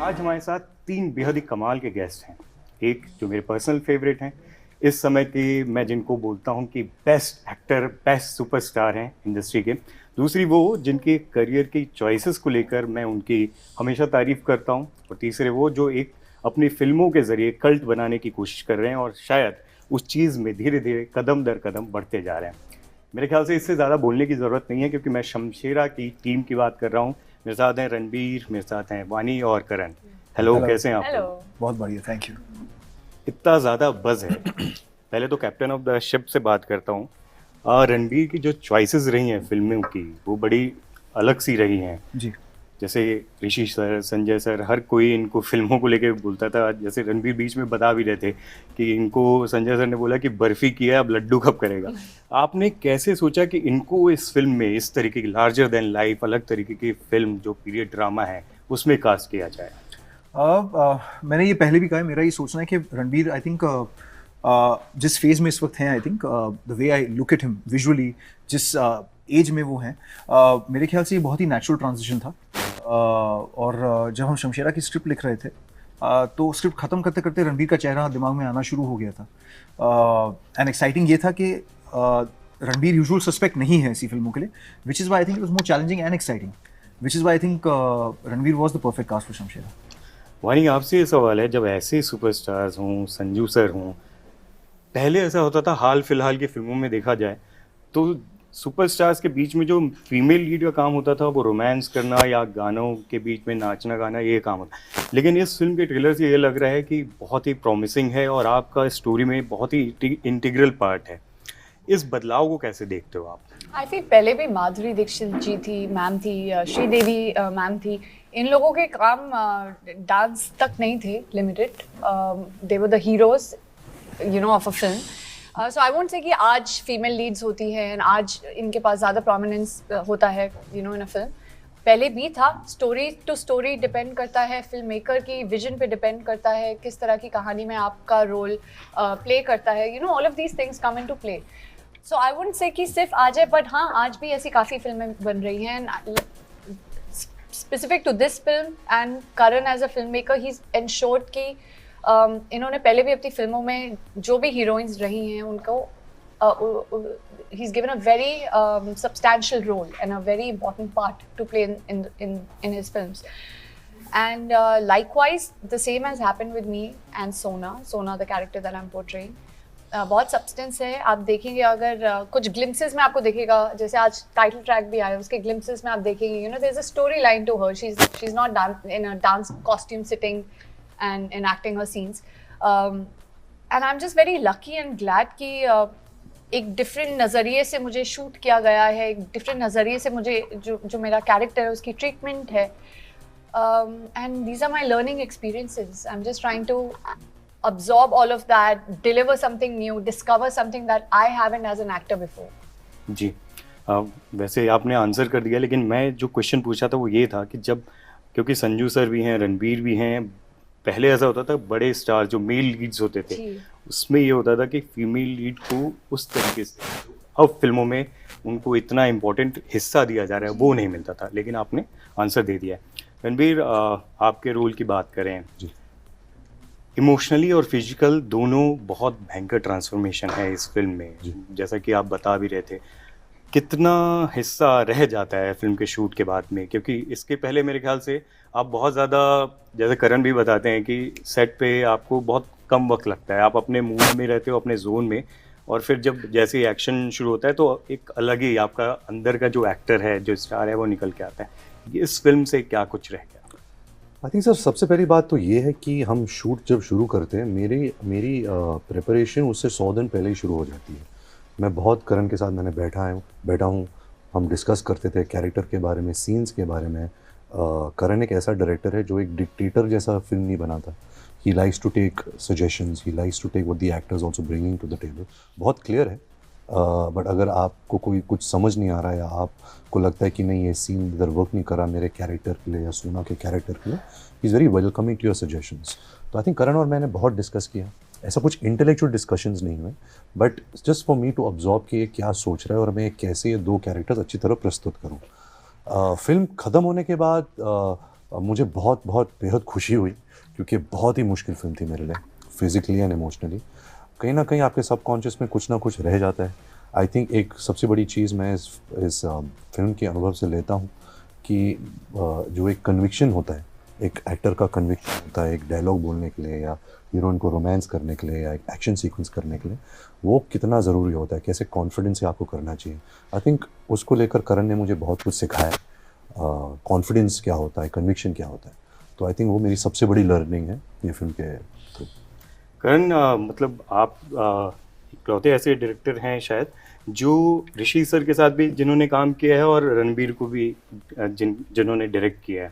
आज हमारे साथ तीन बेहद ही कमाल के गेस्ट हैं। एक जो मेरे पर्सनल फेवरेट हैं, इस समय की मैं जिनको बोलता हूं कि बेस्ट एक्टर, बेस्ट सुपरस्टार हैं इंडस्ट्री के। दूसरी वो जिनके करियर की चॉइसेस को लेकर मैं उनकी हमेशा तारीफ करता हूं। और तीसरे वो जो एक अपनी फिल्मों के ज़रिए कल्ट बनाने की कोशिश कर रहे हैं और शायद उस चीज़ में धीरे धीरे कदम दर कदम बढ़ते जा रहे हैं। मेरे ख्याल से इससे ज़्यादा बोलने की ज़रूरत नहीं है क्योंकि मैं शमशेरा की टीम की बात कर रहा हूँ। मेरे साथ हैं रणबीर, मेरे साथ हैं वानी और करण। Hello, hello. कैसे हैं आप हेलो। लोग? बहुत बढ़िया, थैंक यू। इतना ज़्यादा बज़ है। पहले तो कैप्टन ऑफ द शिप से बात करता हूँ। रणबीर की जो चॉइसेस रही हैं फिल्मों की, वो बड़ी अलग सी रही हैं। जी। जैसे ऋषि सर, संजय सर, हर कोई इनको फिल्मों को लेके बोलता था। जैसे रणबीर बीच में बता भी रहे थे कि इनको संजय सर ने बोला कि बर्फी किया है, अब लड्डू कब करेगा। आपने कैसे सोचा कि इनको इस फिल्म में इस तरीके की लार्जर देन लाइफ अलग तरीके की फिल्म जो पीरियड ड्रामा है उसमें कास्ट किया जाए? मैंने ये पहले भी कहा है, मेरा ये सोचना है कि रणबीर आई थिंक जिस फेज़ में इस वक्त हैं, I think the way I look at him visually, जिस एज में वो हैं, मेरे ख्याल से ये बहुत ही नेचुरल ट्रांजिशन था। और जब हम शमशेरा की स्क्रिप्ट लिख रहे थे तो स्क्रिप्ट ख़त्म करते करते रणबीर का चेहरा दिमाग में आना शुरू हो गया था। एंड एक्साइटिंग ये था कि रणबीर यूजुअल सस्पेक्ट नहीं है ऐसी फिल्मों के लिए, which is why I think it was more challenging and exciting, which is why I think Ranbir was the perfect cast for Shamshera. Vaani, आपसे ये सवाल है, जब ऐसे सुपरस्टार्स हों, संजू सर हों, पहले ऐसा होता था हाल फिलहाल की फिल्मों में देखा जाए तो सुपरस्टार्स के बीच में जो फीमेल लीड का काम होता था वो रोमांस करना या गानों के बीच में नाचना गाना, ये काम होता। लेकिन इस फिल्म के ट्रेलर से ये लग रहा है कि बहुत ही प्रॉमिसिंग है और आपका स्टोरी में बहुत ही इंटीग्रल पार्ट है। इस बदलाव को कैसे देखते हो आप? आई थिंक पहले भी माधुरी दीक्षित जी थी, मैम थी, श्रीदेवी मैम थी। इन लोगों के काम डांस तक नहीं थे limited. They were the heroes of a film. So I won't say कि आज फीमेल लीड्स होती हैं एंड आज इनके पास ज़्यादा प्रोमिनेंस होता है इन अ फिल्म। पहले भी था। स्टोरी टू स्टोरी डिपेंड करता है, फिल्म मेकर की विजन पे डिपेंड करता है, किस तरह की कहानी में आपका रोल प्ले करता है। All of these things come into play. So I wouldn't say कि सिर्फ आज है, बट हाँ, आज भी ऐसी काफ़ी फिल्में बन रही हैं। Specific to this film and Karan as a film maker, he ensured कि इन्होंने पहले भी अपनी फिल्मों में जो भी हीरोइंस रही हैं उनको he's given a very substantial role and a very important part to play in his films. And likewise, the same has happened with me and Sona, the character that I'm portraying. बहुत substance है। आप देखेंगे अगर कुछ glimpses में आपको देखेगा, जैसे आज टाइटल ट्रैक भी आया, उसके ग्लिम्सेस में आप देखेंगे there is a story line to her. She is not in a dance costume sitting and in acting her scenes. And I am just very lucky and glad कि एक different नज़रिए से मुझे शूट किया गया है, एक डिफरेंट नज़रिए से मुझे जो मेरा कैरेक्टर है उसकी ट्रीटमेंट है। And these are my learning experiences. I am just trying to absorb all of that, deliver something new, discover something that I haven't as an actor before. जी, वैसे आपने आंसर कर दिया, लेकिन मैं जो क्वेश्चन पूछा था वो ये था कि जब, क्योंकि संजू सर भी हैं, रणबीर भी हैं, पहले ऐसा होता था बड़े स्टार जो मेल लीड्स होते थे उसमें ये होता था कि फीमेल लीड को उस तरीके से अब फिल्मों में उनको इतना इम्पोर्टेंट हिस्सा दिया जा रहा है वो नहीं मिलता था, लेकिन आपने आंसर दे दिया है। रणबीर, आपके रोल की बात करें जी, इमोशनली और फिजिकल दोनों बहुत भयंकर ट्रांसफॉर्मेशन है इस फिल्म में। जैसा कि आप बता भी रहे थे, कितना हिस्सा रह जाता है फिल्म के शूट के बाद में? क्योंकि इसके पहले मेरे ख्याल से आप बहुत ज़्यादा, जैसे करण भी बताते हैं कि सेट पे आपको बहुत कम वक्त लगता है, आप अपने मूड में रहते हो, अपने जोन में, और फिर जब जैसे एक्शन शुरू होता है तो एक अलग ही आपका अंदर का जो एक्टर है, जो स्टार है, वो निकल के आता है। इस फिल्म से क्या कुछ रह गया? आई थिंक सर सबसे पहली बात तो ये है कि हम शूट जब शुरू करते हैं, मेरी प्रिपरेशन उससे 100 दिन पहले ही शुरू हो जाती है। मैं बहुत करण के साथ मैंने बैठा हूँ, हम डिस्कस करते थे कैरेक्टर के बारे में, सीन्स के बारे में। करण एक ऐसा डायरेक्टर है जो एक डिक्टेटर जैसा फिल्म नहीं बनाता। He likes to take suggestions, he likes to take what the actors also bringing to the table. बहुत क्लियर है, बट अगर आपको कोई कुछ समझ नहीं आ रहा है या आपको लगता है कि नहीं ये सीन इधर वर्क नहीं कर रहा मेरे कैरेक्टर के लिए या सोना के कैरेक्टर के लिए, he is very welcoming to your suggestions. तो आई थिंक करण और मैंने बहुत डिस्कस किया। ऐसा कुछ इंटेलेक्चुअल डिस्कशंस नहीं हुए, but just for me to observe कि ये क्या सोच रहा है और मैं कैसे ये दो कैरेक्टर्स अच्छी तरह प्रस्तुत करूँ। फिल्म ख़त्म होने के बाद मुझे बहुत बहुत बेहद खुशी हुई, क्योंकि बहुत ही मुश्किल फिल्म थी मेरे लिए, फिज़िकली एंड इमोशनली। कहीं ना कहीं आपके सबकॉन्शियस में कुछ ना कुछ रह जाता है। आई थिंक एक सबसे बड़ी चीज़ मैं इस फिल्म के अनुभव से लेता हूँ कि जो एक कन्विक्शन होता है, एक एक्टर का कन्विक्शन होता है एक डायलॉग बोलने के लिए, या हीरोइन को रोमांस करने के लिए, या एक एक्शन सीक्वेंस करने के लिए, वो कितना ज़रूरी होता है, कैसे कॉन्फिडेंस से आपको करना चाहिए। आई थिंक उसको लेकर करण ने मुझे बहुत कुछ सिखाया, कॉन्फिडेंस क्या होता है, कन्विक्शन क्या होता है। तो आई थिंक वो मेरी सबसे बड़ी लर्निंग है ये फिल्म के थ्रू। करण, मतलब आप इकलौते ऐसे डायरेक्टर हैं शायद जो ऋषि सर के साथ भी जिन्होंने काम किया है और रणबीर को भी जिन्होंने डायरेक्ट किया है।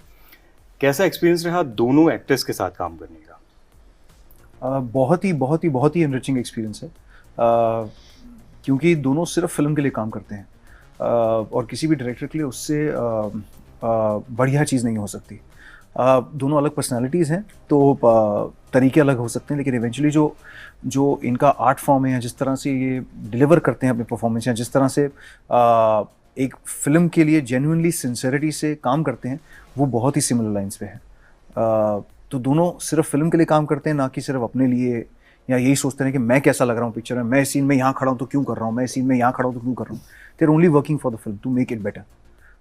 कैसा एक्सपीरियंस रहा दोनों एक्टर्स के साथ काम करने का? बहुत ही एनरिचिंग एक्सपीरियंस है, क्योंकि दोनों सिर्फ फिल्म के लिए काम करते हैं, और किसी भी डायरेक्टर के लिए उससे बढ़िया चीज़ नहीं हो सकती। दोनों अलग पर्सनालिटीज़ हैं, तो तरीके अलग हो सकते हैं, लेकिन इवेंचुअली जो इनका आर्ट फॉर्म है, जिस तरह से ये डिलीवर करते हैं अपने परफॉर्मेंस, या जिस तरह से एक फिल्म के लिए जेन्युइनली सिंसेरिटी से काम करते हैं, वो बहुत ही सिमिलर लाइंस पे है। तो दोनों सिर्फ फिल्म के लिए काम करते हैं, ना कि सिर्फ अपने लिए, या यही सोचते हैं कि मैं कैसा लग रहा हूँ पिक्चर में, मैं इस सीन में यहाँ खड़ा हूँ तो क्यों कर रहा हूँ, मैं इस सीन में यहाँ खड़ा हूँ तो क्यों कर रहा हूँ। They are only working for the film to make it better.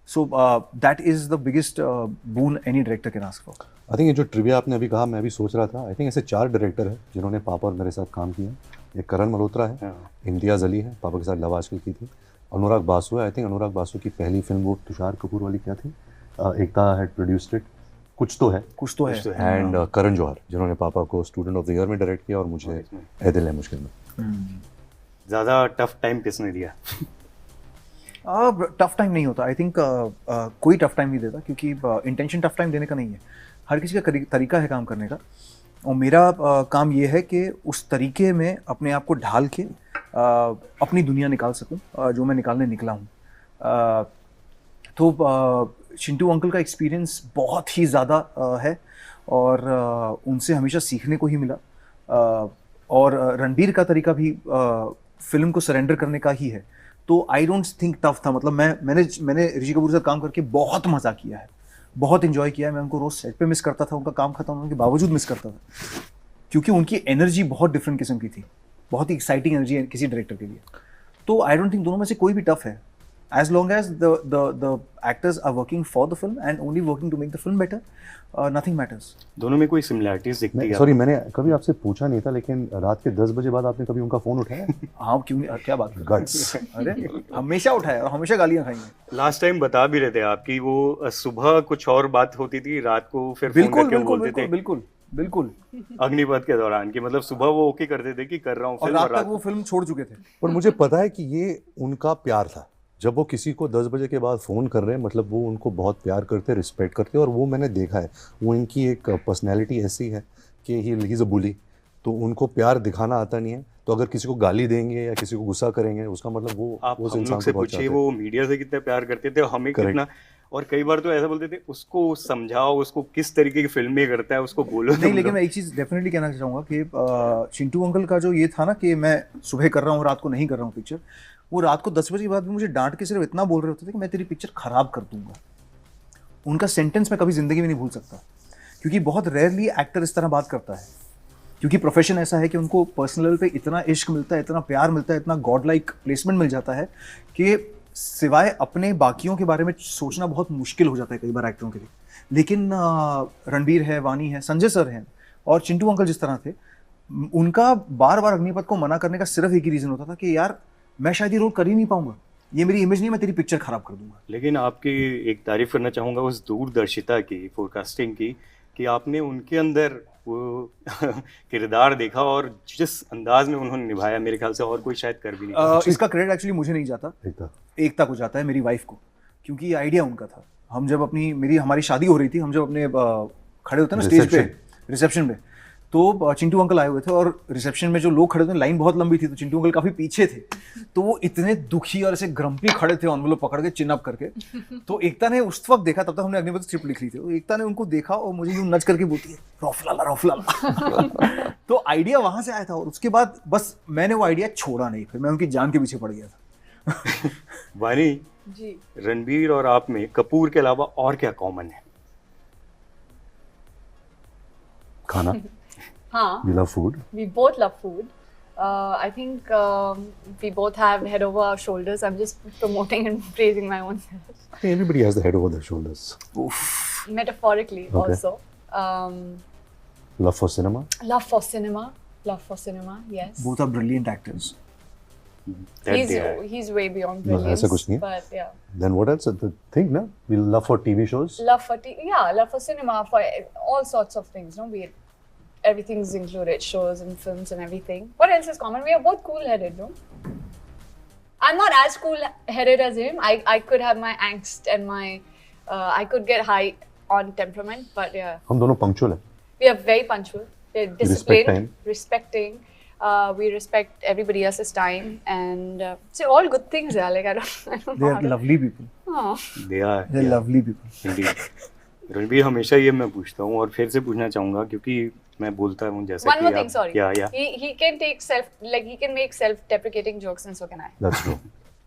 So that is the biggest boon any director can ask for. I think ये जो ट्रिविया आपने अभी कहा, मैं भी सोच रहा था, आई थिंक ऐसे 4 डायरेक्टर हैं जिन्होंने पापा और मेरे साथ काम किया। एक करण मल्होत्रा है, इम्तियाज़ अली है, पापा के साथ लव आजकल की थी। अनुराग बासु है, आई थिंक अनुराग बासु की पहली फिल्म वो तुषार कपूर वाली क्या थी, एकता हैड प्रोड्यूस्ड इट, कुछ तो है। एंड करण जौहर, जिन्होंने पापा को स्टूडेंट ऑफ द ईयर में डायरेक्ट किया, और मुझे ए दिल है मुश्किल में। ज़्यादा टफ टाइम किसने दिया? टफ टाइम नहीं होता, आई थिंक कोई टफ टाइम नहीं देता, क्योंकि इंटेंशन टफ टाइम देने का नहीं है। हर किसी का तरीका है काम करने का, और मेरा काम ये है कि उस तरीके में अपने आप को ढाल के अपनी दुनिया निकाल सकूं, जो मैं निकालने निकला हूं। तो चिंटू अंकल का एक्सपीरियंस बहुत ही ज़्यादा है, और उनसे हमेशा सीखने को ही मिला। और रणबीर का तरीका भी फिल्म को सरेंडर करने का ही है। तो आई डोंट थिंक टफ था, मतलब मैंने ऋषि कपूर से काम करके बहुत मज़ा किया है, बहुत इन्जॉय किया है। मैं उनको रोज़ सेट पे मिस करता था, उनका काम खत्म होने के बावजूद मिस करता था, क्योंकि उनकी एनर्जी बहुत डिफरेंट किस्म की थी, बहुत ही एक्साइटिंग एनर्जी है किसी डायरेक्टर के लिए। तो आई डोंट थिंक दोनों में से कोई भी टफ है, as long as the actors are working for the film and only working to make the film better, nothing matters. दोनों में कोई सिमिलैरिटीज दिखती है? सॉरी, मैंने कभी आपसे पूछा नहीं था, लेकिन रात के 10 बजे बाद आपने कभी उनका फ़ोन उठाया? हाँ, क्यों नहीं, क्या बात कर रहे गट्स। हैं? अरे हमेशा उठाया, और हमेशा गालियाँ खाई हैं। लास्ट टाइम बता भी रहे थे आपकी वो सुबह कुछ और बात होती थी, रात को फिर फोन बिल्कुल करके बिल्कुल बोलते थे बिल्कुल बिल्कुल बिल्कुल। अग्निपथ के दौरान की, मतलब सुबह वो ओके करते थे कि कर रहा हूँ और फिल्म, रात और तक वो फिल्म छोड़ चुके थे। पर मुझे पता है कि ये उनका प्यार था। जब वो किसी को 10 बजे के बाद फ़ोन कर रहे हैं, मतलब वो उनको बहुत प्यार करते, रिस्पेक्ट करते, और वो मैंने देखा है। वो इनकी एक पर्सनैलिटी ऐसी है कि ही इज़ अ बुली, तो उनको प्यार दिखाना आता नहीं है। तो अगर किसी को गाली देंगे या किसी को गुस्सा करेंगे, उसका मतलब वो आप उस हम इंसान लोग से को बहुत पूछिए चाहते हैं। वो मीडिया से कितना प्यार करते थे, हमें Correct. कितना। और कई बार तो ऐसा बोलते थे, उसको समझाओ, उसको किस तरीके की फिल्में करता है, उसको बोलो। नहीं, लेकिन मैं एक चीज़ डेफिनेटली कहना चाहूँगा कि चिंटू अंकल का जो ये था ना कि मैं सुबह कर रहा हूँ, रात को नहीं कर रहा हूँ पिक्चर, वो रात को 10 बजे के बाद भी मुझे डांट के सिर्फ इतना बोल रहे होते थे कि मैं तेरी पिक्चर खराब कर दूंगा। उनका सेंटेंस मैं कभी जिंदगी में नहीं भूल सकता, क्योंकि बहुत रेयरली एक्टर इस तरह बात करता है, क्योंकि प्रोफेशन ऐसा है कि उनको पर्सनल लेवल पे इतना इश्क मिलता है, इतना प्यार मिलता है, इतना गॉड लाइक प्लेसमेंट मिल जाता है कि सिवाय अपने बाकियों के बारे में सोचना बहुत मुश्किल हो जाता है कई बार एक्टरों के लिए। लेकिन रणबीर है, वानी है, संजय सर हैं, और चिंटू अंकल जिस तरह थे, उनका बार बार अग्निपथ को मना करने का सिर्फ एक ही रीज़न होता था कि यार मैं शायद ये रोल कर ही नहीं पाऊंगा, ये मेरी इमेज नहीं, मैं तेरी पिक्चर खराब कर दूंगा। लेकिन आपकी एक तारीफ करना चाहूँगा उस दूरदर्शिता की, फोरकास्टिंग की, कि आपने उनके अंदर वो किरदार देखा, और जिस अंदाज में उन्होंने निभाया, मेरे ख्याल से और कोई शायद कर भी नहीं। इसका क्रेडिट एक्चुअली मुझे नहीं जाता, एकता को जाता है, मेरी वाइफ को, क्योंकि ये आइडिया उनका था। हम जब हमारी शादी हो रही थी, हम जब अपने खड़े होते हैं ना स्टेज पे रिसेप्शन पे, तो चिंटू अंकल आए हुए थे, और रिसेप्शन में जो लोग खड़े थे लाइन बहुत लंबी थी, तो चिंटू अंकल काफी पीछे थे, तो वो इतने दुखी और ऐसे ग्रम्पी खड़े थे, एनवेलप पकड़ के, चिन अप करके। तो एकता ने उस वक्त देखा, तब तक हमने अग्निपथ स्क्रिप्ट लिख ली थी, तो एकता ने उनको देखा और मुझे यूं नच करके बोलती है, रौफ लाला। तो आइडिया वहां से आया था, और उसके बाद बस मैंने वो आइडिया छोड़ा नहीं, फिर मैं उनकी जान के पीछे पड़ गया था। वानी जी, रणबीर और आप में कपूर के अलावा और क्या कॉमन है? खाना, हाँ, we love food. we both love food. I think we both have head over our shoulders. I'm just promoting and praising my own self. I think everybody has the head over their shoulders. Metaphorically Okay. also. Love for cinema. Love for cinema. Love for cinema, yes. Both are brilliant actors. That they are. He's way beyond No, brilliance. ऐसा कुछ नहीं है. But yeah. Then what else? The thing, na? We love for TV shows. Love for love for cinema, for all sorts of things, no? Everything's included, shows and films and everything. What else is common? We are both cool-headed, no? I'm not as cool-headed as him. I could have my angst and my I could get high on temperament, but yeah, हम दोनों punctual हैं. we are very punctual. We're Respect disciplined, time. respecting. We respect everybody else's time, and so all good things. Yeah, like I don't They know. are lovely people. Oh. They are. They're lovely people. Indeed. Ranbir, हमेशा ये मैं पूछता हूँ और फिर से पूछना चाहूंगा क्योंकि मैं बोलता हूँ जैसा One कि more thing, आप sorry. क्या He can take he can make self-deprecating jokes, and so can I. That's true.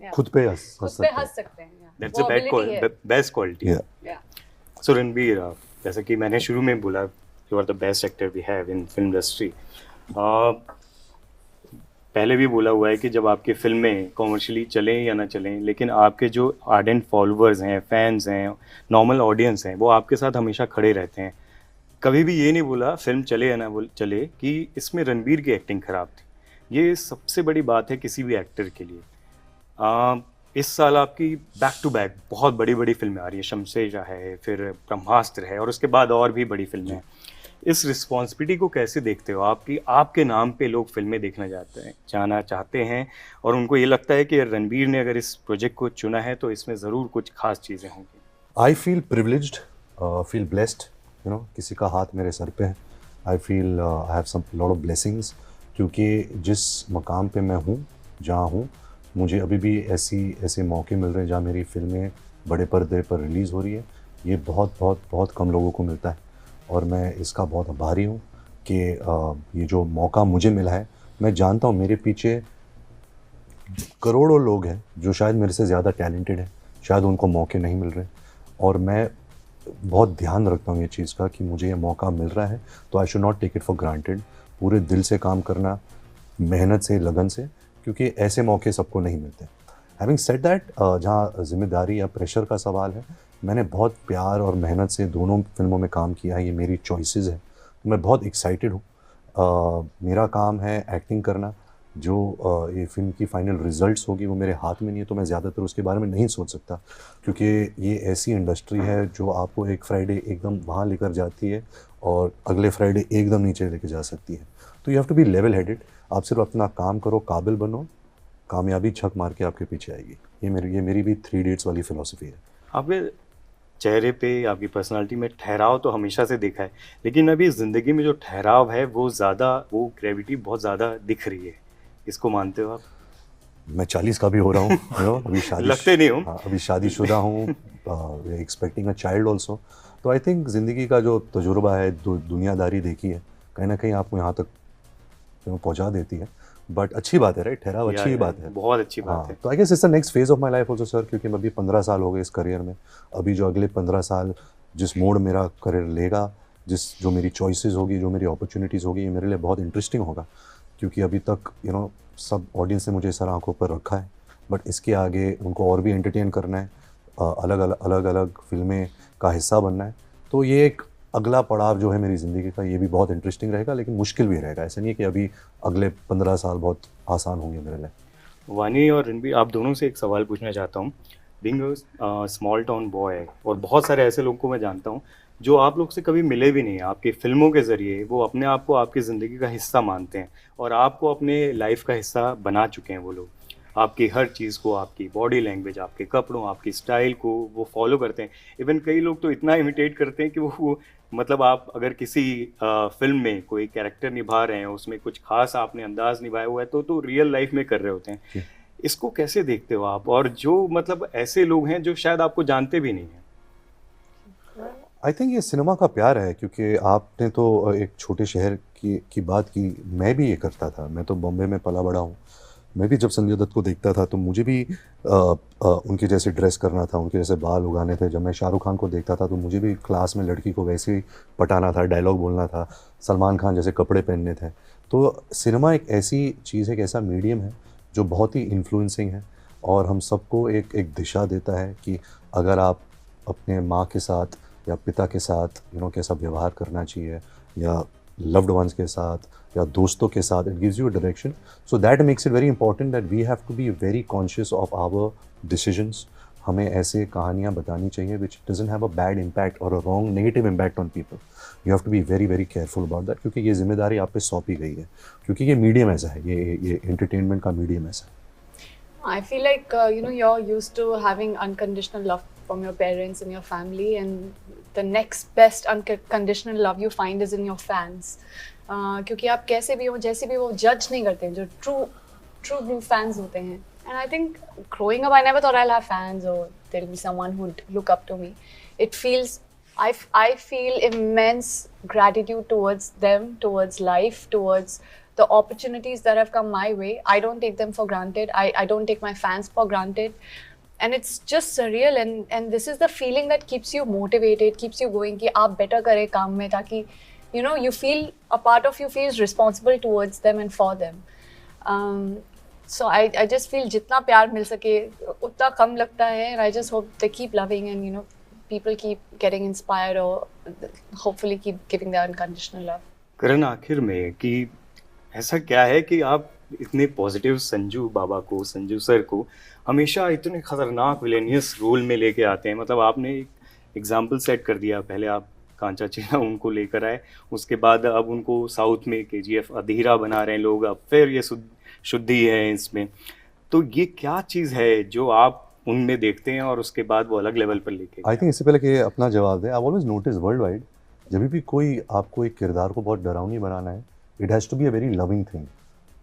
Yeah. खुद पे हंस खुद सकते पे हैं. हंस सकते हैं. Yeah. दैट्स वो ability है. Best quality. Yeah. Yeah. So Ranbir, जैसा कि मैंने शुरू में बोला, you are the best actor we have in film industry. पहले भी बोला हुआ है कि जब आपकी फिल्में कॉमर्शियली चलें या ना चलें, लेकिन आपके जो आर्डेंट फॉलोअर्स हैं, फैंस हैं, नॉर्मल ऑडियंस हैं, वो आपके साथ हमेशा खड़े रहते हैं. कभी भी ये नहीं बोला फिल्म चले या ना चले कि इसमें रणबीर की एक्टिंग ख़राब थी. ये सबसे बड़ी बात है किसी भी एक्टर के लिए. इस साल आपकी बैक टू बैक बहुत बड़ी बड़ी फिल्में आ रही है. शमशेरा है, फिर ब्रह्मास्त्र है, और उसके बाद और भी बड़ी फिल्में हैं. इस रिस्पॉन्सिबिलिटी को कैसे देखते हो आपकी? आपके नाम पे लोग फिल्में देखना जाना चाहते हैं और उनको ये लगता है कि रणबीर ने अगर इस प्रोजेक्ट को चुना है तो इसमें ज़रूर कुछ खास चीज़ें होंगी. I feel privileged, feel blessed. You know, किसी का हाथ मेरे सर पे है. I feel I have some lot of blessings, क्योंकि जिस मकाम पे मैं हूँ, जहाँ हूँ, मुझे अभी भी ऐसे मौके मिल रहे हैं जहाँ मेरी फिल्में बड़े पर्दे पर रिलीज़ हो रही है. ये बहुत बहुत बहुत कम लोगों को मिलता है और मैं इसका बहुत आभारी हूँ कि ये जो मौका मुझे मिला है. मैं जानता हूँ मेरे पीछे करोड़ों लोग हैं जो शायद मेरे से ज़्यादा टैलेंटेड हैं, शायद उनको मौके नहीं मिल रहे, और मैं बहुत ध्यान रखता हूँ ये चीज़ का कि मुझे ये मौका मिल रहा है तो I should not take it for granted. पूरे दिल से काम करना, मेहनत से, लगन से, क्योंकि ऐसे मौके सबको नहीं मिलते. हैविंग सेड दैट, जहाँ जिम्मेदारी या प्रेशर का सवाल है, मैंने बहुत प्यार और मेहनत से दोनों फिल्मों में काम किया है. ये मेरी चॉइसेस है, तो मैं बहुत एक्साइटेड हूँ. मेरा काम है एक्टिंग करना. जो ये फिल्म की फाइनल रिजल्ट्स होगी वो मेरे हाथ में नहीं है, तो मैं ज़्यादातर उसके बारे में नहीं सोच सकता, क्योंकि ये ऐसी इंडस्ट्री है जो आपको एक फ्राइडे एकदम वहाँ लेकर जाती है और अगले फ्राइडे एकदम नीचे लेके जा सकती है. तो you have to be level headed. आप सिर्फ अपना काम करो, काबिल बनो, कामयाबी छक मार के आपके पीछे आएगी. ये मेरी भी 3 इडियट्स वाली फ़िलॉसफी है. आपके चेहरे पे, आपकी पर्सनालिटी में ठहराव तो हमेशा से दिखा है, लेकिन अभी ज़िंदगी में जो ठहराव है वो ग्रेविटी बहुत ज़्यादा दिख रही है. इसको मानते हो आप? मैं 40 का भी हो रहा हूँ. अभी लगते नहीं हो. हाँ, अभी शादीशुदा हूँ, एक्सपेक्टिंग अ चाइल्ड ऑल्सो. तो आई थिंक ज़िंदगी का जो तजुर्बा है, दुनियादारी देखी है, कहीं ना कहीं आपको यहाँ तक पहुँचा देती है. बट अच्छी बात है, राइट? ठहराव अच्छी बात है, बहुत अच्छी बात हाँ. है. तो I guess it's the next phase of my life also sir, क्योंकि मैं अभी 15 साल हो गए इस करियर में. अभी जो अगले 15 साल जिस मोड़ मेरा करियर लेगा, जो मेरी चॉइसेस होगी, जो मेरी अपॉर्चुनिटीज़ होगी, ये मेरे लिए बहुत इंटरेस्टिंग होगा. क्योंकि अभी तक सब ऑडियंस ने मुझे सर आंखों पर रखा है, बट इसके आगे उनको और भी एंटरटेन करना है, अलग अलग फिल्में का हिस्सा बनना है. तो ये एक अगला पड़ाव जो है मेरी ज़िंदगी का, ये भी बहुत इंटरेस्टिंग रहेगा, लेकिन मुश्किल भी रहेगा. ऐसा नहीं है कि अभी अगले 15 साल बहुत आसान होंगे मेरे लिए. वानी और रणबीर, आप दोनों से एक सवाल पूछना चाहता हूँ. बीइंग स्मॉल टाउन बॉय, और बहुत सारे ऐसे लोगों को मैं जानता हूँ जो आप लोग से कभी मिले भी नहीं हैं, आपकी फिल्मों के ज़रिए वो अपने आप को आपकी ज़िंदगी का हिस्सा मानते हैं और आपको अपने लाइफ का हिस्सा बना चुके हैं. वो लोग आपकी हर चीज़ को, आपकी बॉडी लैंग्वेज, आपके कपड़ों, आपकी स्टाइल को वो फॉलो करते हैं. इवन कई लोग तो इतना इमिटेट करते हैं कि वो मतलब आप अगर किसी फिल्म में कोई कैरेक्टर निभा रहे हैं, उसमें कुछ खास आपने अंदाज निभाया हुआ है तो रियल लाइफ में कर रहे होते हैं. इसको कैसे देखते हो आप? और जो मतलब ऐसे लोग हैं जो शायद आपको जानते भी नहीं हैं. आई थिंक ये सिनेमा का प्यार है, क्योंकि आपने तो एक छोटे शहर की बात की. मैं भी ये करता था. मैं तो बॉम्बे में पला बड़ा हूँ, मैं भी जब संजय दत्त को देखता था तो मुझे भी उनके जैसे ड्रेस करना था, उनके जैसे बाल उगाने थे। जब मैं शाहरुख खान को देखता था तो मुझे भी क्लास में लड़की को वैसे ही पटाना था, डायलॉग बोलना था, सलमान खान जैसे कपड़े पहनने थे। तो सिनेमा एक ऐसी चीज़ है, एक ऐसा मीडियम है जो बहुत ही इन्फ्लुएंसिंग है और हम सबको एक एक दिशा देता है कि अगर आप अपने माँ के साथ या पिता के साथ कैसा व्यवहार करना चाहिए, या लव्ड वंस के साथ या दोस्तों के साथ, it gives you a direction. So that makes it very important that we have to be very conscious of our decisions. हमें ऐसे कहानियाँ बतानी चाहिए which doesn't have a bad impact और a wrong negative impact on people. You have to be very very careful about that, क्योंकि ये जिम्मेदारी आप पे सौंपी गई है, क्योंकि ये मीडियम ऐसा है, ये एंटरटेनमेंट का मीडियम ऐसा है। I feel like you're used to having unconditional love from your parents and your family, and the next best unconditional love you find is in your fans. क्योंकि आप कैसे भी हो, जैसे भी हो, जज नहीं करते हैं, जो true blue fans होते हैं. And I think growing up, I never thought I'll have fans or there'll be someone who'd look up to me. It feels, I feel immense gratitude towards them, towards life, towards the opportunities that have come my way. I don't take them for granted. I don't take my fans for granted. And it's just surreal, and this is the feeling that keeps you motivated, keeps you going कि आप better करें काम में, ताकि you feel a part of you feels responsible towards them and for them. So I just feel जितना प्यार मिल सके उतना कम लगता है, and I just hope they keep loving and people keep getting inspired or hopefully keep giving their unconditional love. करण, आखिर में कि ऐसा क्या है कि आप इतने पॉजिटिव संजू बाबा को, संजू सर को हमेशा इतने खतरनाक विलेनियस रोल में लेके आते हैं? मतलब आपने एक एग्जाम्पल सेट कर दिया, पहले आप कांचा चीना उनको लेकर आए, उसके बाद अब उनको साउथ में KGF अधीरा बना रहे हैं लोग, अब फिर ये शुद्धि है इसमें। तो ये क्या चीज़ है जो आप उनमें देखते हैं और उसके बाद वो अलग लेवल पर लेके? आई थिंक इससे पहले कि अपना जवाब दें, I always notice world wide, जब भी कोई आपको एक किरदार को बहुत डरावनी बनाना है, it has to be a very loving thing.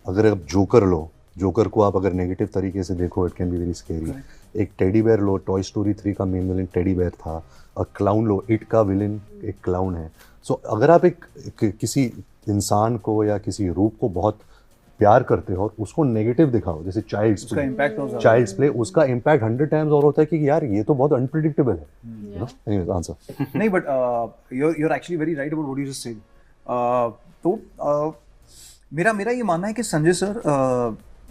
अगर आप जोकर लो, जोकर को आप अगर नेगेटिव तरीके से देखो, it can be very scary. एक टेडी बेयर लो, टॉय स्टोरी 3 का मेन विलन टेडी बेयर था। और क्लाउन लो, इट का विलन एक क्लाउन है। सो अगर आप एक किसी इंसान को या किसी रूप को बहुत प्यार करते हो और उसको नेगेटिव दिखाओ, जैसे चाइल्ड्स प्ले, उसका इम्पैक्ट 100 टाइम्स और होता है कि यार ये तो बहुत अनप्रिडिक्टेबल है। Anyways answer. नहीं, but you're actually very right about what you just said. तो मेरा ये मानना है कि संजय सर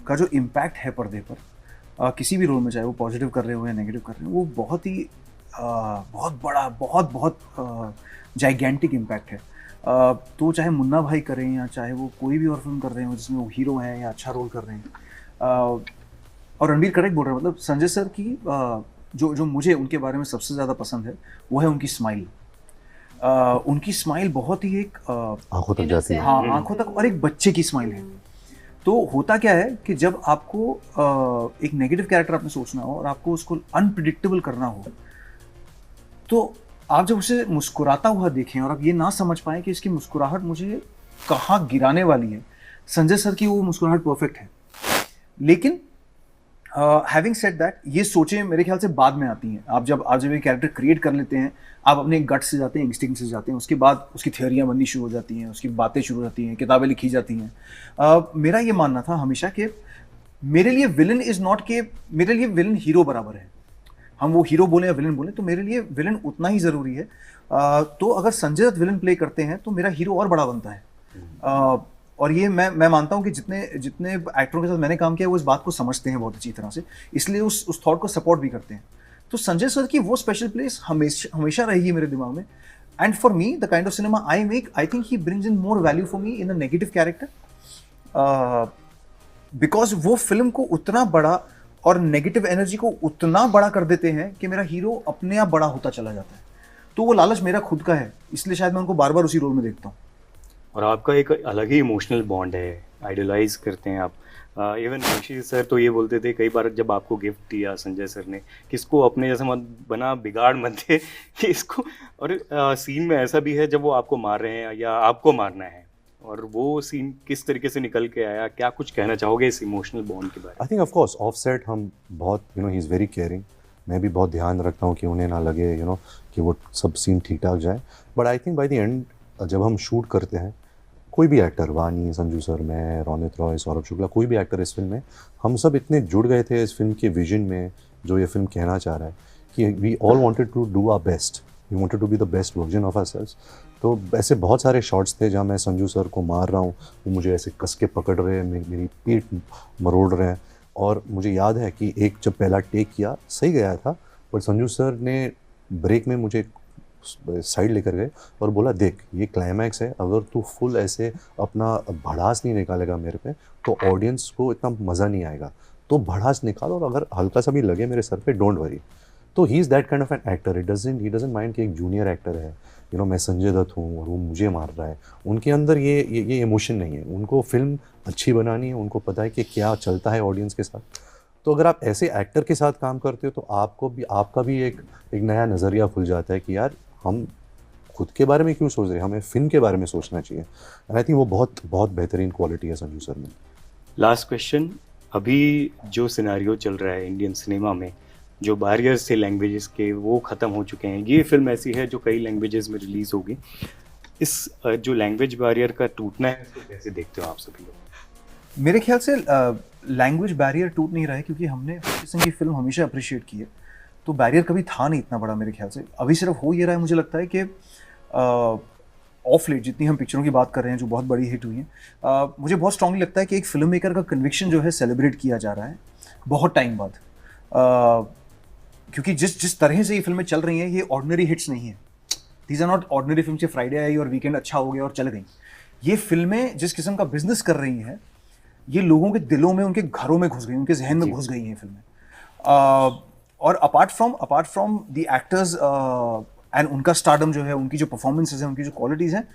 का जो इम्पैक्ट है पर्दे पर, किसी भी रोल में, चाहे वो पॉजिटिव कर रहे हो या नेगेटिव कर रहे हो, वो बहुत ही बहुत बड़ा, बहुत जाइगेंटिक इम्पैक्ट है। तो चाहे मुन्ना भाई करें या चाहे वो कोई भी और फिल्म कर रहे हो जिसमें वो हीरो हैं या अच्छा रोल कर रहे हैं। और रणबीर करेक्ट बोल रहे हैं, मतलब संजय सर की जो मुझे उनके बारे में सबसे ज़्यादा पसंद है वो है उनकी स्माइल। उनकी स्माइल बहुत ही एक आंखों तक जाती है। हाँ, आंखों तक, और एक बच्चे की स्माइल है। तो होता क्या है कि जब आपको एक नेगेटिव कैरेक्टर आपने सोचना हो और आपको उसको अनप्रिडिक्टेबल करना हो, तो आप जब उसे मुस्कुराता हुआ देखें और आप ये ना समझ पाएं कि इसकी मुस्कुराहट मुझे कहाँ गिराने वाली है, संजय सर की वो मुस्कुराहट परफेक्ट है। लेकिन हैविंग सेड दैट, ये सोचें मेरे ख्याल से बाद में आती हैं। आप जब एक कैरेक्टर क्रिएट कर लेते हैं, आप अपने गट से जाते हैं, इंस्टिंक्ट से जाते हैं, उसके बाद उसकी थियोरियाँ बननी शुरू हो जाती हैं, उसकी बातें शुरू हो जाती हैं, किताबें लिखी जाती हैं। मेरा ये मानना था हमेशा कि मेरे लिए विलन इज़ नॉट के, मेरे लिए विलन हीरो बराबर है। हम वो हीरो बोले या विलन बोले, तो मेरे लिए विलन उतना ही ज़रूरी है। तो अगर संजय दत्त विलन प्ले करते हैं तो मेरा हीरो और बड़ा बनता है। और ये मैं मानता हूँ कि जितने एक्टरों के साथ मैंने काम किया वो इस बात को समझते हैं बहुत अच्छी तरह से, इसलिए उस थॉट को सपोर्ट भी करते हैं। तो संजय सर की वो स्पेशल प्लेस हमेशा रहेगी मेरे दिमाग में। And for me the kind of cinema I make, I think he brings in more value for me in a negative character, because वो फिल्म को उतना बड़ा और नेगेटिव एनर्जी को उतना बड़ा कर देते हैं कि मेरा हीरो अपने आप बड़ा होता चला जाता है। तो वो लालच मेरा खुद का है, इसलिए शायद मैं उनको बार बार उसी रोल में देखता हूँ। और आपका एक अलग ही इमोशनल बॉन्ड है, आइडलाइज करते हैं आप। इवन ऋषि सर तो ये बोलते थे कई बार जब आपको गिफ्ट दिया संजय सर ने, कि इसको अपने जैसा मत बना, बिगाड़ मत दे कि इसको। और सीन में ऐसा भी है जब वो आपको मार रहे हैं या आपको मारना है, और वो सीन किस तरीके से निकल के आया, क्या कुछ कहना चाहोगे इस इमोशनल बॉन्ड के बारे में? I think of course of set हम बहुत ही इज़ वेरी केयरिंग। मैं भी बहुत ध्यान रखता हूँ कि उन्हें ना लगे कि वो सब सीन ठीक ठाक जाए। But I think by the end जब हम शूट करते हैं, कोई भी एक्टर, वानी, संजू सर, मैं, रोनित रॉय, सौरभ शुक्ला, कोई भी एक्टर इस फिल्म में, हम सब इतने जुड़ गए थे इस फिल्म के विजन में जो ये फिल्म कहना चाह रहा है कि we all wanted to do our best, we wanted to be the best version of ourselves. तो ऐसे बहुत सारे शॉट्स थे जहाँ मैं संजू सर को मार रहा हूँ, वो मुझे ऐसे कस के पकड़ रहे हैं, मेरी पीठ मरोड़ रहे हैं। और मुझे याद है कि एक जब पहला टेक किया सही गया था, पर संजू सर ने ब्रेक में मुझे साइड लेकर गए और बोला, देख ये क्लाइमैक्स है, अगर तू फुल ऐसे अपना भड़ास नहीं निकालेगा मेरे पे तो ऑडियंस को इतना मज़ा नहीं आएगा, तो भड़ास निकाल और अगर हल्का सा भी लगे मेरे सर पे डोंट वरी। तो he is that kind of an actor, he doesn't mind कि एक जूनियर एक्टर है, यू नो, मैं संजय दत्त हूँ और वो मुझे मार रहा है। उनके अंदर ये इमोशन नहीं है, उनको फिल्म अच्छी बनानी है, उनको पता है कि क्या चलता है ऑडियंस के साथ। तो अगर आप ऐसे एक्टर के साथ काम करते हो तो आपका भी एक नया नज़रिया खुल जाता है कि यार हम खुद के बारे में क्यों सोच रहे हैं, हमें फिल्म के बारे में सोचना चाहिए। एंड आई थिंक वो बहुत बहुत बेहतरीन क्वालिटी है संजू सर में। लास्ट क्वेश्चन, अभी जो सिनेरियो चल रहा है इंडियन सिनेमा में, जो बैरियर्स थे लैंग्वेजेस के वो ख़त्म हो चुके हैं, ये फिल्म ऐसी है जो कई लैंग्वेजेस में रिलीज़ होगी, इस जो लैंग्वेज बैरियर का टूटना है इसको कैसे देखते हो आप सभी लोग? मेरे ख्याल से लैंग्वेज बैरियर टूट नहीं रहा है, क्योंकि हमने किस्म की फिल्म हमेशा अप्रिशिएट की है, तो बैरियर कभी था नहीं इतना बड़ा मेरे ख्याल से। अभी सिर्फ हो ये रहा है, मुझे लगता है कि ऑफ लेट जितनी हम पिक्चरों की बात कर रहे हैं जो बहुत बड़ी हिट हुई हैं, मुझे बहुत स्ट्रांगली लगता है कि एक फिल्म मेकर का कन्विक्शन जो है सेलिब्रेट किया जा रहा है बहुत टाइम बाद। क्योंकि जिस तरह से ये फिल्में चल रही हैं, ये ऑर्डिनरी हिट्स नहीं है। These are not ordinary film से फ्राइडे आई और वीकेंड अच्छा हो गया और चल गई। ये फिल्में जिस किस्म का बिजनेस कर रही हैं, ये लोगों के दिलों में, उनके घरों में घुस गई, उनके जहन में घुस गई हैं फिल्में। और apart from the actors and उनका स्टारडम जो है, उनकी जो परफॉर्मेंसेज हैं, उनकी जो क्वालिटीज़ हैं,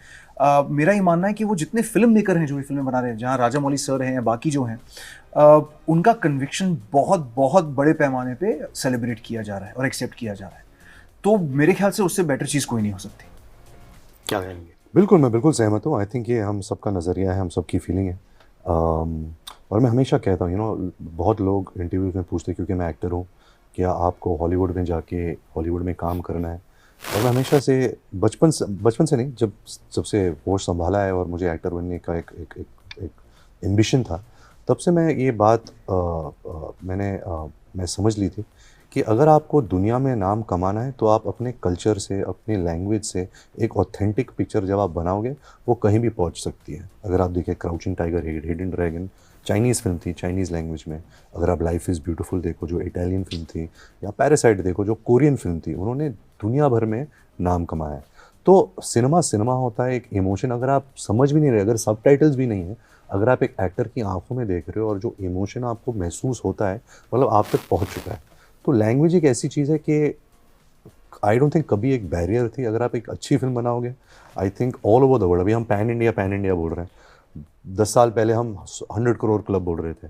मेरा ये मानना है कि वो जितने फिल्म मेकर हैं जो ये फिल्में बना रहे हैं, जहाँ राजा मौली सर हैं या बाकी जो हैं, उनका कन्विक्शन बहुत बहुत बड़े पैमाने पे सेलिब्रेट किया जा रहा है और एक्सेप्ट किया जा रहा है। तो मेरे ख्याल से उससे बेटर चीज़ कोई नहीं हो सकती। क्या कहेंगे? बिल्कुल, मैं बिल्कुल सहमत हूँ। आई थिंक ये हम सबका नज़रिया है, हम सबकी फीलिंग है। और मैं हमेशा कहता हूँ, यू नो, बहुत लोग इंटरव्यूज में पूछते हैं क्योंकि मैं एक्टर हूँ, क्या आपको हॉलीवुड में जाके हॉलीवुड में काम करना है? और मैं हमेशा से बचपन से नहीं, जब से होश संभाला है और मुझे एक्टर बनने का एक एम्बिशन था, तब से मैं ये बात मैं समझ ली थी कि अगर आपको दुनिया में नाम कमाना है तो आप अपने कल्चर से, अपनी लैंग्वेज से एक ऑथेंटिक पिक्चर जब आप बनाओगे, वो कहीं भी पहुंच सकती है। अगर आप देखें crouching tiger, hidden dragon, Chinese film थी, चाइनीज़ लैंग्वेज में। अगर आप लाइफ इज़ ब्यूटीफुल देखो जो इटालियन फिल्म थी, या पैरासाइट देखो जो कोरियन फिल्म थी, उन्होंने दुनिया भर में नाम कमाया है। तो सिनेमा होता है, एक इमोशन। अगर आप समझ भी नहीं रहे, अगर सबटाइटल्स भी नहीं है, अगर आप एक एक्टर की आंखों में देख रहे हो और जो इमोशन आपको महसूस होता है, मतलब आप तक पहुंच चुका है। तो लैंग्वेज एक ऐसी चीज़ है कि आई डोंट थिंक कभी एक बैरियर थी। अगर आप एक अच्छी फिल्म बनाओगे, I think all over the world, अभी हम पैन इंडिया बोल रहे हैं, 10 साल पहले हम 100 करोड़ क्लब बोल रहे थे।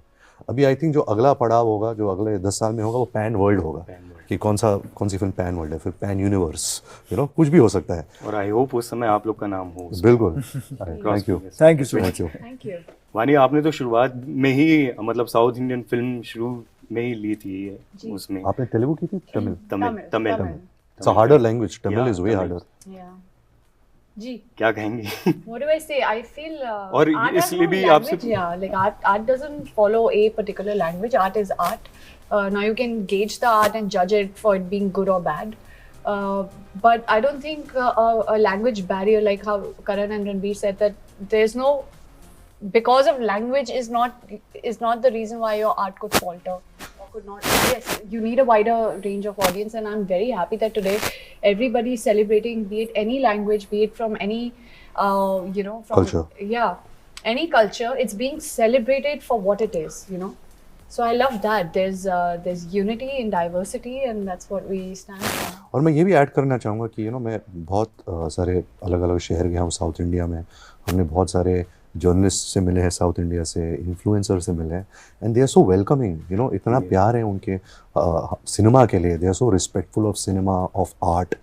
अभी आई थिंक जो अगला पड़ाव होगा, जो अगले 10 साल में होगा, वो पैन वर्ल्ड होगा। कि कौन सी फिल्म पैन वर्ल्ड है, फिर पैन यूनिवर्स, यू नो, कुछ भी हो सकता है। और आई होप उस समय आप लोग का नाम हो उसमें। बिल्कुल। Thank you so much. Thank you. वानी, आपने तो शुरुआत में ही मतलब साउथ इंडियन फिल्म शुरू में ही ली थी उसमें। आपने तेलुगु की थी? Tamil it's a harder language, Tamil is way harder. जी, क्या कहेंगे? what do I say? I feel और art has इसलिए no भी language, आपसे like art doesn't follow a particular language. Art is art. Now you can gauge the art and judge it for it being good or bad. But I don't think a language barrier, like how Karan and Ranbir said, that there's no, because of language is not the reason why your art could falter or could not. Yes, you need a wider range of audience, and I'm very happy that today everybody is celebrating, be it any language, be it from any from Culture. any culture, it's being celebrated for what it is, so I love that there's unity in diversity, and that's what we stand for. और मैं ये भी add करना चाहूँगा कि मैं बहुत सारे अलग अलग शहर गया हूँ साउथ इंडिया में। हमने बहुत सारे जर्नलिस्ट से मिले हैं साउथ इंडिया से, इन्फ्लुएंसर से मिले हैं, and they are so welcoming, इतना प्यार है उनके सिनेमा के लिए। They are so respectful of cinema, of art.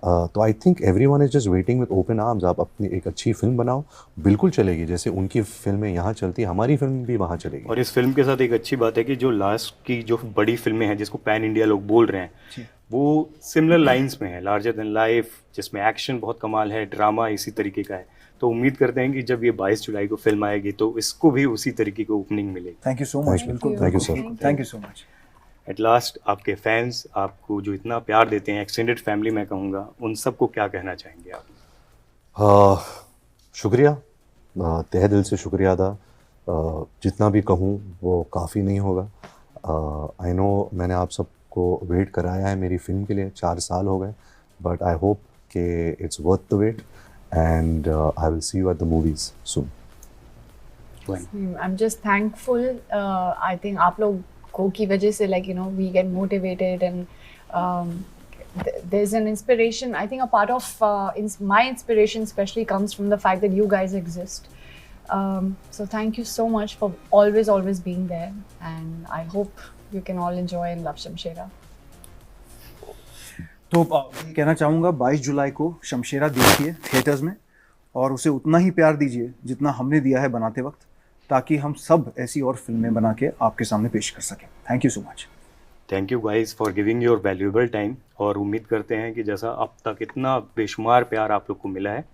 तो I think everyone is just waiting with open arms. आप अपनी एक अच्छी फिल्म बनाओ, बिल्कुल चलेगी। जैसे उनकी फिल्में यहाँ चलती, हमारी फिल्म भी वहाँ चलेगी। और इस फिल्म के साथ एक अच्छी बात है कि जो लास्ट की जो बड़ी फिल्में हैं जिसको पैन इंडिया लोग बोल रहे हैं, वो सिमिलर लाइंस में है, लार्जर देन लाइफ, जिसमें एक्शन बहुत कमाल है, ड्रामा इसी तरीके का है। तो उम्मीद करते हैं कि जब ये 22 जुलाई को फिल्म आएगी तो इसको भी उसी तरीके की ओपनिंग मिलेगी। Thank you so much. Thank you. बिल्कुल Thank you, sir. Thank you so much. At last आपके फैंस आपको जो इतना प्यार देते हैं, एक्सटेंडेड फैमिली मैं कहूँगा, उन सबको क्या कहना चाहेंगे आप? शुक्रिया, तहे दिल से शुक्रिया अदा। जितना भी कहूँ वो काफ़ी नहीं होगा। आई नो मैंने आप सबको वेट कराया है मेरी फिल्म के लिए, 4 साल हो गए, बट आई होप कि it's worth the wait and I will see you at the movies soon. I'm just thankful. I think आप लोगों की वजह से like you know we get motivated and there's an inspiration. I think a part of my inspiration especially comes from the fact that you guys exist. So thank you so much for always being there, and I hope you can all enjoy and love Shamshera. तो ये कहना चाहूँगा 22 जुलाई को शमशेरा देखिए theatres में, और उसे उतना ही प्यार दीजिए जितना हमने दिया है बनाते वक्त, ताकि हम सब ऐसी और फिल्में बना के आपके सामने पेश कर सकें। Thank you so much. Thank you guys for giving your valuable time, और उम्मीद करते हैं कि जैसा अब तक इतना बेशुमार प्यार आप लोग को मिला है,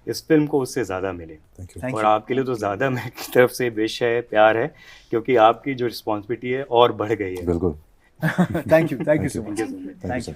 इस फिल्म को उससे ज़्यादा मिले। Thank you. Thank और you. आपके लिए तो ज़्यादा मेरी तरफ से विश है, प्यार है, क्योंकि आपकी जो रिस्पॉन्सिबिलिटी है और बढ़ गई है। बिल्कुल। Thank you so Thank you much. so much. Thank you.